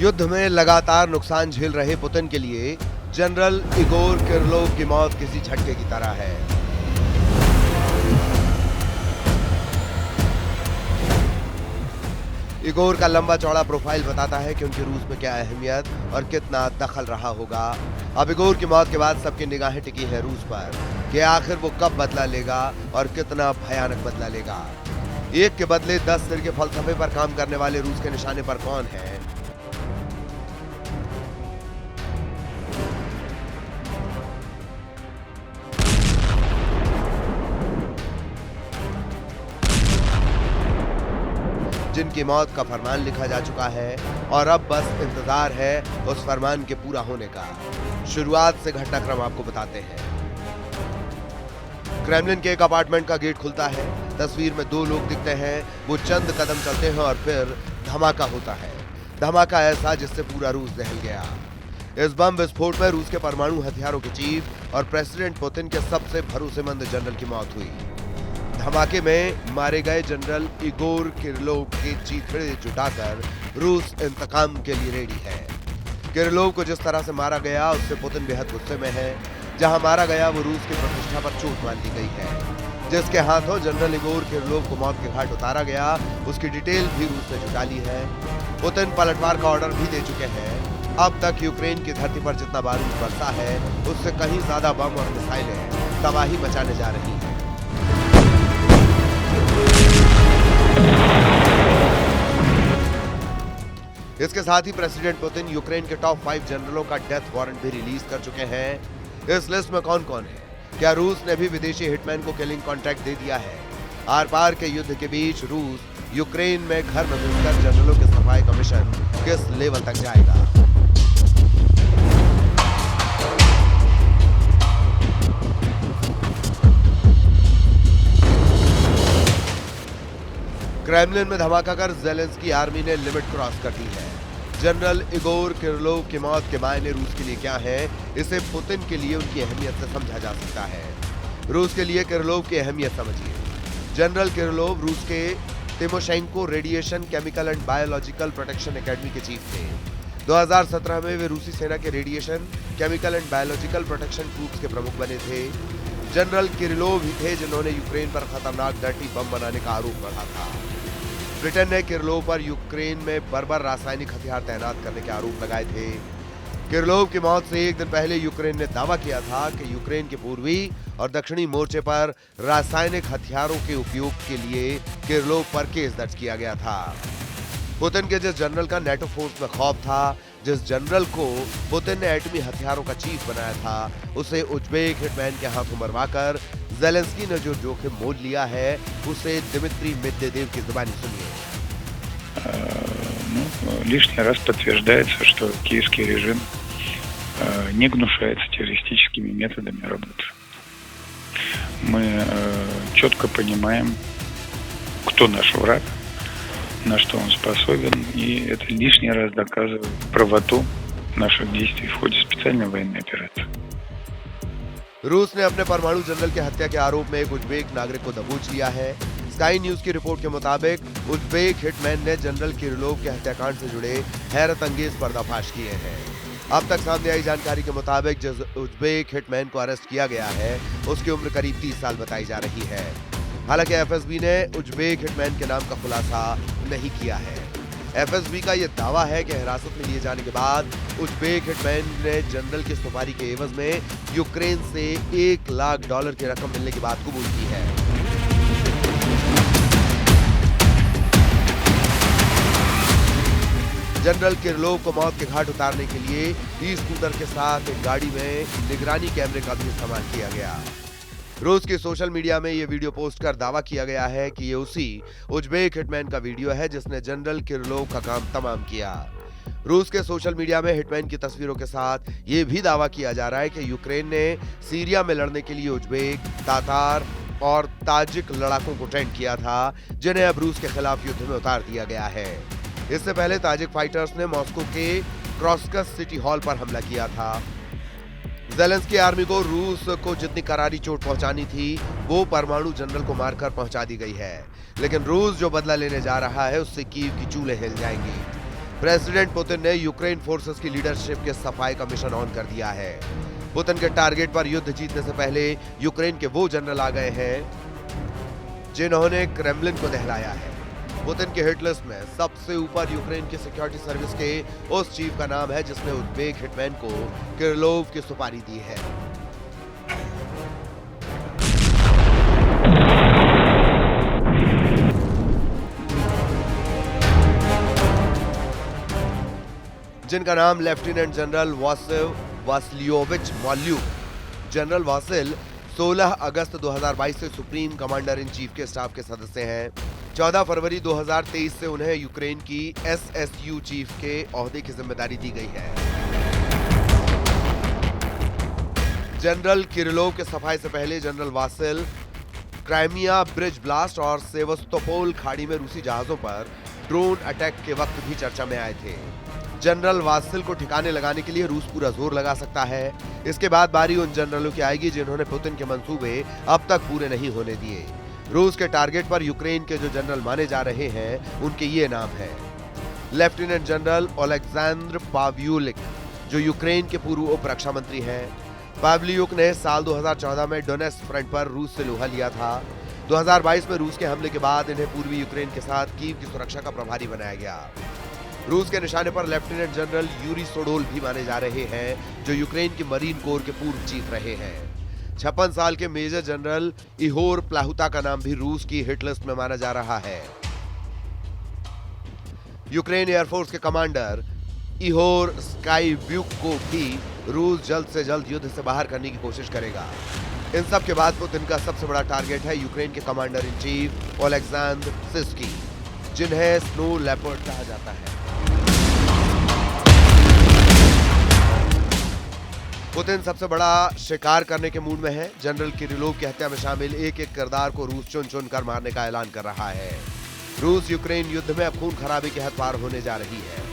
युद्ध में लगातार नुकसान झेल रहे पुतिन के लिए जनरल इगोर किरलोव की मौत किसी झटके की तरह है। इगोर का लंबा चौड़ा प्रोफाइल बताता है कि उनकी रूस में क्या अहमियत और कितना दखल रहा होगा। अब इगोर की मौत के बाद सबकी निगाहें टिकी हैं रूस पर कि आखिर वो कब बदला लेगा और कितना भयानक बदला लेगा। एक के बदले 10 सिर के फलसफे पर काम करने वाले रूस के निशाने पर कौन है? जिनकी मौत का फरमान लिखा जा चुका है और अब बस इंतजार है उस फरमान के पूरा होने का। शुरुआत से घटनाक्रम आपको बताते हैं। क्रेमलिन के एक अपार्टमेंट का गेट खुलता है। तस्वीर में दो लोग दिखते हैं। वो चंद कदम चलते हैं और फिर धमाका होता है। धमाका ऐसा जिससे पूरा रूस दहल गया। इस बम विस्फोट में रूस के परमाणु हथियारों के चीफ और प्रेसिडेंट पुतिन के सबसे भरोसेमंद जनरल की मौत हुई। धमाके में मारे गए जनरल इगोर किरलोव के चीथड़े जुटाकर रूस इंतकाम के लिए रेडी है। किरलोव को जिस तरह से मारा गया उससे पुतिन बेहद गुस्से में है। जहां मारा गया वो रूस की प्रतिष्ठा पर चोट मान ली गई है। जिसके हाथों जनरल इगोर किरलोव को मौत के घाट उतारा गया उसकी डिटेल भी रूस ने जुटा ली है। पुतिन पलटवार का ऑर्डर भी दे चुके हैं। अब तक यूक्रेन की धरती पर जितना बारूद बरसा है उससे कहीं ज्यादा बम और मिसाइलें तबाही मचाने जा रही हैं। इसके साथ ही प्रेसिडेंट पुतिन यूक्रेन के टॉप 5 जनरलों का डेथ वारंट भी रिलीज कर चुके हैं। इस लिस्ट में कौन कौन है? क्या रूस ने भी विदेशी हिटमैन को किलिंग कॉन्ट्रैक्ट दे दिया है? आर पार के युद्ध के बीच रूस यूक्रेन में घर में घुसकर जनरलों के सफाई का मिशन किस लेवल तक जाएगा? क्रेमलिन में धमाका कर ज़ेलेंस्की आर्मी ने लिमिट क्रॉस कर दी है। जनरल इगोर किरलोव की मौत के मायने रूस के लिए क्या है, इसे पुतिन के लिए उनकी अहमियत से समझा जा सकता है। रूस के लिए किरलोव की अहमियत समझिए। जनरल किरलोव रूस के Tymoshenko radiation chemical and biological protection academy के चीफ थे। 2017 में वे रूसी सेना के radiation chemical and biological protection troops के प्रमुख बने थे। जनरल किरलोव ही थे जिन्होंने यूक्रेन पर खतरनाक डर्टी बम बनाने का आरोप लगा था। ब्रिटेन ने किरलोव पर यूक्रेन में बर्बर रासायनिक हथियार तैनात करने के आरोप लगाए थे। किरलोव की मौत से एक दिन पहले यूक्रेन ने दावा किया था कि यूक्रेन के पूर्वी और दक्षिणी मोर्चे पर रासायनिक हथियारों के उपयोग के लिए किरलोव पर केस दर्ज किया गया था। पुतिन के जिस जनरल का नेटो फोर्स में खौफ था, जिस जनरल को पुतिन ने एटमी हथियारों का चीफ बनाया था, उसे उज्बेक हिटमैन के हाथों मरवाकर ज़ेलेंस्की ने जो जोखिम मोल लिया है उसे दिमित्री मेदवेदेव की जुबानी सुनिए। Лишний раз подтверждается, что киевский режим не гнушается террористическими методами работы. Мы четко понимаем, кто наш враг, на что он способен, и это лишний раз доказывает правоту наших действий в ходе специальной военной операции. रूस ने अपने परमाणु जनरल की हत्या के आरोप में एक उज्बेक नागरिक को दबोच लिया है। स्काई न्यूज की रिपोर्ट के मुताबिक उज्बेक हिटमैन ने जनरल किरलोव के हत्याकांड से जुड़े हैरत अंगेज पर्दाफाश किए हैं। अब तक सामने आई जानकारी के मुताबिक जिस उज्बेक हिटमैन को अरेस्ट किया गया है उसकी उम्र करीब 30 साल बताई जा रही है। हालांकि एफएसबी ने उज्बेक हिटमैन के नाम का खुलासा नहीं किया है। एफएसबी का यह दावा है कि हिरासत में लिए जाने के बाद उज्बेक हिटमैन ने जनरल की सुपारी के एवज में यूक्रेन से $1 लाख की रकम मिलने की बात कबूल की है। जनरल किरलोव को मौत के घाट उतारने के लिए ई-स्कूटर के साथ एक गाड़ी में निगरानी कैमरे का भी इस्तेमाल किया गया। रूस के सोशल मीडिया में यह वीडियो पोस्ट कर दावा किया गया है कि ये उसी उज्बेक हिटमैन का वीडियो है जिसने जनरल किरलोव का काम तमाम किया। रूस के सोशल मीडिया में हिटमैन की तस्वीरों के साथ ये भी दावा किया जा रहा है कि यूक्रेन ने सीरिया में लड़ने के लिए उज्बेक, तातार और ताजिक लड़ाकों को ट्रेंड किया था, जिन्हें अब रूस के खिलाफ युद्ध में उतार दिया गया है। इससे पहले ताजिक फाइटर्स ने मॉस्को के क्रॉस्कस सिटी हॉल पर हमला किया था। ज़ेलेंस्की आर्मी को रूस को जितनी करारी चोट पहुंचानी थी वो परमाणु जनरल को मारकर पहुंचा दी गई है, लेकिन रूस जो बदला लेने जा रहा है उससे कीव की चूल्हे हिल जाएंगी। प्रेसिडेंट पुतिन ने यूक्रेन फोर्सेस की लीडरशिप के सफाई का मिशन ऑन कर दिया है। पुतिन के टारगेट पर युद्ध जीतने से पहले यूक्रेन के वो जनरल आ गए हैं जिन्होंने क्रेमलिन को दहलाया है। पुतिन के हिट लिस्ट में सबसे ऊपर यूक्रेन की सिक्योरिटी सर्विस के उस चीफ का नाम है जिसने उज़्बेक हिटमैन को किरलोव की सुपारी दी है। जिनका नाम लेफ्टिनेंट जनरल वासिलियोविच माल्यूक। जनरल वासिल 16 अगस्त 2022 से सुप्रीम कमांडर इन चीफ के स्टाफ के सदस्य हैं। 14 फरवरी 2023 से उन्हें यूक्रेन की SSU चीफ के ओहदे की जिम्मेदारी दी गई है। जनरल किरिलोव के सफाई से पहले general Vasil Crimea bridge blast और सेवस्तोपोल खाड़ी में रूसी जहाजों पर ड्रोन अटैक के वक्त भी चर्चा में आए थे। जनरल वासिल को ठिकाने लगाने के लिए रूस पूरा जोर लगा सकता है। इसके बाद बारी उन जनरलों की आएगी जिन्होंने पुतिन के मंसूबे अब तक पूरे नहीं होने दिए। रूस के टारगेट पर यूक्रेन के जो जनरल माने जा रहे हैं उनके ये नाम हैं। लेफ्टिनेंट जनरल ओलेक्जेंद्र पाव्यूलिक, जो यूक्रेन के पूर्व उप रक्षा मंत्री हैं। पाव्लियुक ने साल 2014 में डोनेट्स्क फ्रंट पर रूस से लोहा लिया था। 2022 में रूस के हमले के बाद इन्हें पूर्वी यूक्रेन के साथ कीव की सुरक्षा का प्रभारी बनाया गया। रूस के निशाने पर लेफ्टिनेंट जनरल यूरी सोडोल भी माने जा रहे हैं, जो यूक्रेन की मरीन कोर के पूर्व चीफ रहे हैं। 56 साल के मेजर जनरल इहोर प्लाहुता का नाम भी रूस की हिट लिस्ट में माना जा रहा है। यूक्रेन एयरफोर्स के कमांडर इहोर स्काईब्यूक को भी रूस जल्द से जल्द युद्ध से बाहर करने की कोशिश करेगा। इन सब के बाद पुतिन का सबसे बड़ा टारगेट है यूक्रेन के कमांडर इन चीफ ओलेक्जेंद्र सिर्स्की, जिन्हें स्नो लेपर्ड कहा जाता है। पुतिन सबसे बड़ा शिकार करने के मूड में है। जनरल किरिलोव की हत्या में शामिल एक एक किरदार को रूस चुन चुन कर मारने का ऐलान कर रहा है। रूस यूक्रेन युद्ध में अब खून खराबे की हद पार होने जा रही है।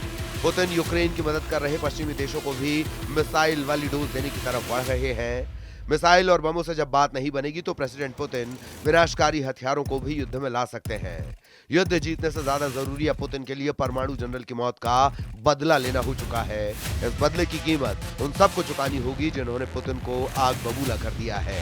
पुतिन यूक्रेन की मदद कर रहे पश्चिमी देशों को भी मिसाइल वाली डोज देने की तरफ बढ़ रहे हैं। मिसाइल और बमों से जब बात नहीं बनेगी तो प्रेसिडेंट पुतिन विनाशकारी हथियारों को भी युद्ध में ला सकते हैं। युद्ध जीतने से ज्यादा जरूरी है पुतिन के लिए परमाणु जनरल की मौत का बदला लेना हो चुका है। इस बदले की कीमत उन सबको चुकानी होगी जिन्होंने पुतिन को आग बबूला कर दिया है।